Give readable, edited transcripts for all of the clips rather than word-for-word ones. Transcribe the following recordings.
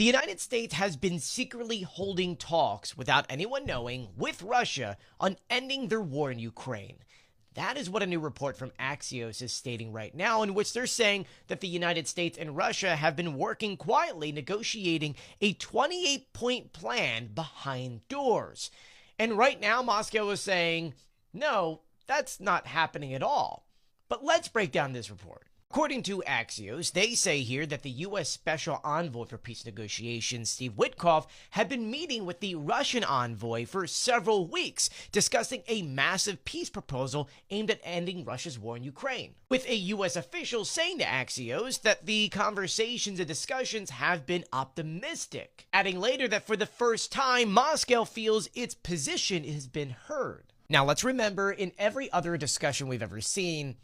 The United States has been secretly holding talks without anyone knowing with Russia on ending their war in Ukraine. That is what a new report from Axios is stating right now, in which they're saying that the United States and Russia have been working quietly negotiating a 28-point plan behind doors. And right now, Moscow is saying, no, that's not happening at all. But let's break down this report. According to Axios, they say here that the U.S. Special Envoy for Peace Negotiations, Steve Witkoff, had been meeting with the Russian envoy for several weeks, discussing a massive peace proposal aimed at ending Russia's war in Ukraine, with a U.S. official saying to Axios that the conversations and discussions have been optimistic, adding later that for the first time, Moscow feels its position has been heard. Now, let's remember, in every other discussion we've ever seen,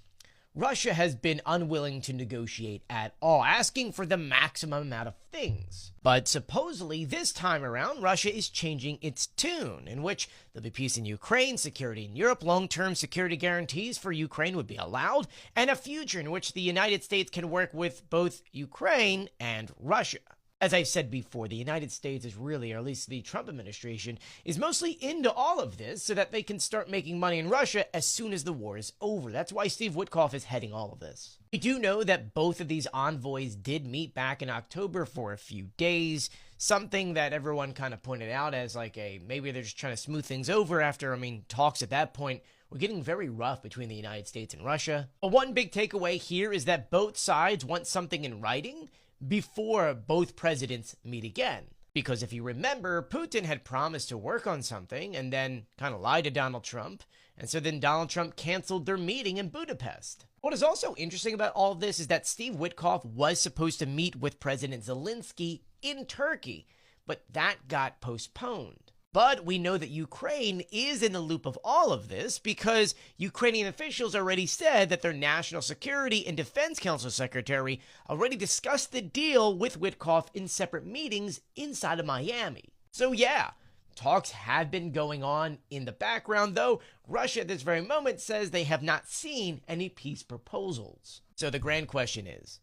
Russia has been unwilling to negotiate at all, asking for the maximum amount of things. But supposedly, this time around, Russia is changing its tune, in which there'll be peace in Ukraine, security in Europe, long-term security guarantees for Ukraine would be allowed, and a future in which the United States can work with both Ukraine and Russia. As I've said before, the United States is really, or at least the Trump administration, is mostly into all of this so that they can start making money in Russia as soon as the war is over. That's why Steve Witkoff is heading all of this. We do know that both of these envoys did meet back in October for a few days, something that everyone kind of pointed out as like maybe they're just trying to smooth things over after, talks at that point were getting very rough between the United States and Russia. But one big takeaway here is that both sides want something in writing before both presidents meet again. Because if you remember, Putin had promised to work on something and then kind of lied to Donald Trump. And so then Donald Trump canceled their meeting in Budapest. What is also interesting about all of this is that Steve Witkoff was supposed to meet with President Zelensky in Turkey, but that got postponed. But we know that Ukraine is in the loop of all of this because Ukrainian officials already said that their National Security and Defense Council Secretary already discussed the deal with Witkoff in separate meetings inside of Miami. So yeah, talks have been going on in the background, though Russia at this very moment says they have not seen any peace proposals. So the grand question is,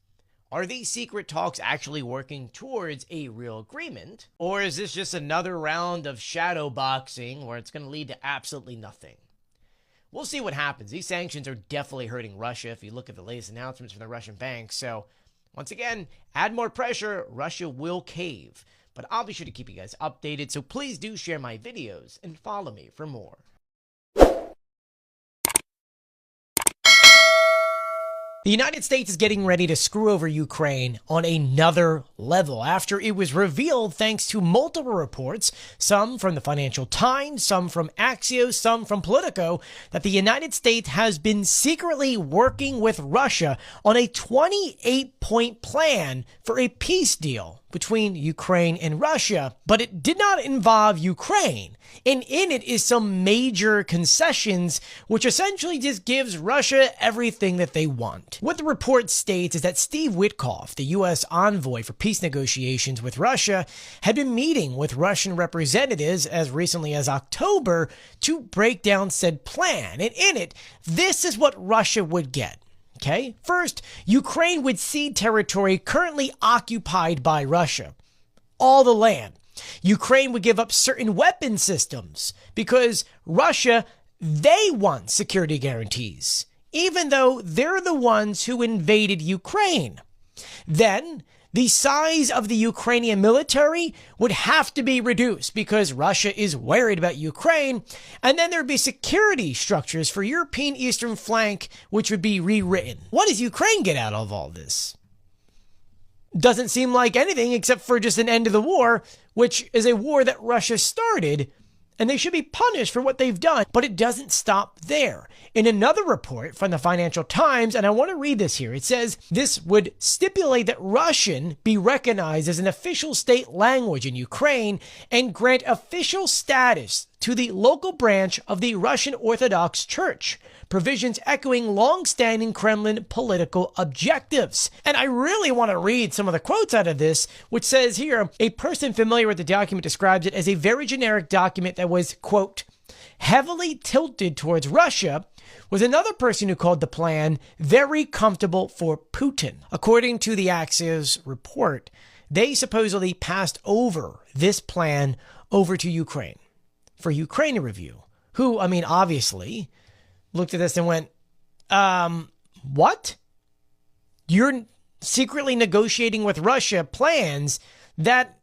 are these secret talks actually working towards a real agreement? Or is this just another round of shadow boxing where it's going to lead to absolutely nothing? We'll see what happens. These sanctions are definitely hurting Russia if you look at the latest announcements from the Russian banks. So once again, add more pressure, Russia will cave. But I'll be sure to keep you guys updated, so please do share my videos and follow me for more. The United States is getting ready to screw over Ukraine on another level after it was revealed, thanks to multiple reports, some from the Financial Times, some from Axios, some from Politico, that the United States has been secretly working with Russia on a 28-point plan for a peace deal between Ukraine and Russia, but it did not involve Ukraine. And in it is some major concessions, which essentially just gives Russia everything that they want. What the report states is that Steve Witkoff, the U.S. envoy for peace negotiations with Russia, had been meeting with Russian representatives as recently as October to break down said plan. And in it, this is what Russia would get. Okay, first, Ukraine would cede territory currently occupied by Russia. All the land. Ukraine would give up certain weapon systems because Russia, they want security guarantees, even though they're the ones who invaded Ukraine. Then, the size of the Ukrainian military would have to be reduced because Russia is worried about Ukraine, and then there'd be security structures for European eastern flank, which would be rewritten. What does Ukraine get out of all this? Doesn't seem like anything except for just an end to the war, which is a war that Russia started, and they should be punished for what they've done. But it doesn't stop there. In another report from the Financial Times, and I want to read this here, it says this would stipulate that Russian be recognized as an official state language in Ukraine and grant official status to the local branch of the Russian Orthodox Church, provisions echoing long-standing Kremlin political objectives. And I really want to read some of the quotes out of this, which says here, a person familiar with the document describes it as a very generic document that was, quote, heavily tilted towards Russia, was another person who called the plan very comfortable for Putin. According to the Axios report, they supposedly passed over this plan over to Ukraine for Ukraine to review, who, I mean, obviously looked at this and went, what? You're secretly negotiating with Russia plans that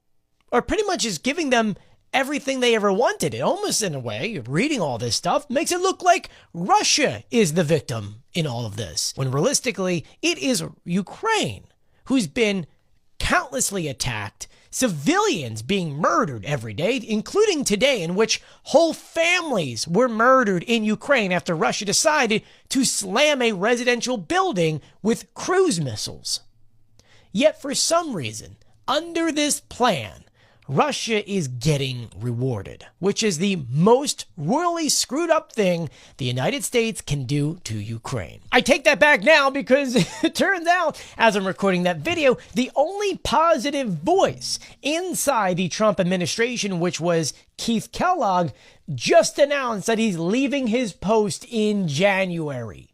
are pretty much just giving them everything they ever wanted. It almost, in a way, reading all this stuff makes it look like Russia is the victim in all of this, when realistically, it is Ukraine who's been countlessly attacked, civilians being murdered every day, including today, in which whole families were murdered in Ukraine after Russia decided to slam a residential building with cruise missiles. Yet for some reason, under this plan, Russia is getting rewarded, which is the most royally screwed up thing the United States can do to Ukraine. I take that back now because it turns out, as I'm recording that video, the only positive voice inside the Trump administration, which was Keith Kellogg, just announced that he's leaving his post in January.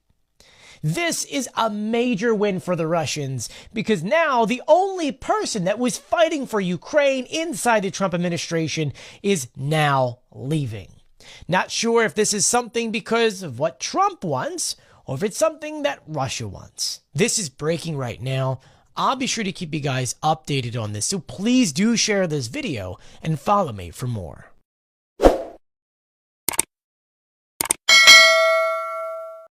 This is a major win for the Russians because now the only person that was fighting for Ukraine inside the Trump administration is now leaving. Not sure if this is something because of what Trump wants or if it's something that Russia wants. This is breaking right now. I'll be sure to keep you guys updated on this, so please do share this video and follow me for more.